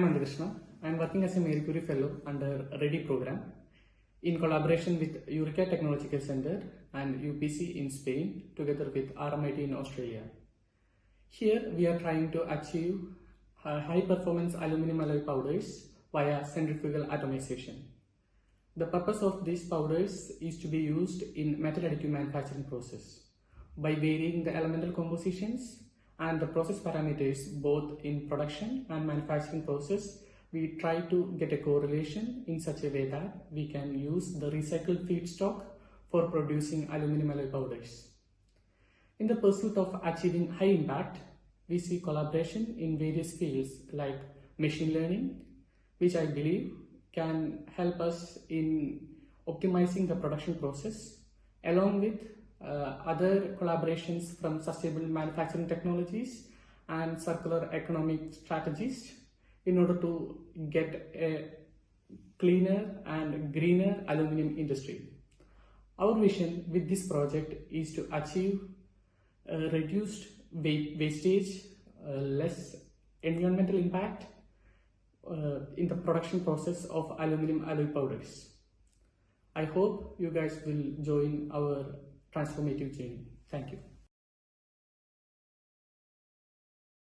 Ananthakrishna. I am working as a Marie Curie Fellow under REDI program in collaboration with EURECAT Technological Center and UPC in Spain together with RMIT in Australia. Here we are trying to achieve high performance aluminium alloy powders via centrifugal atomization. The purpose of these powders is to be used in metal additive manufacturing process by varying the elemental compositions and the process parameters both in production and manufacturing process. We try to get a correlation in such a way that we can use the recycled feedstock for producing aluminium alloy powders. In the pursuit of achieving high impact, we see collaboration in various fields like machine learning, which I believe can help us in optimizing the production process, along with other collaborations from sustainable manufacturing technologies and circular economic strategies in order to get a cleaner and greener aluminium industry. Our vision with this project is to achieve reduced wastage, less environmental impact in the production process of aluminium alloy powders. I hope you guys will join our transformative journey. Thank you.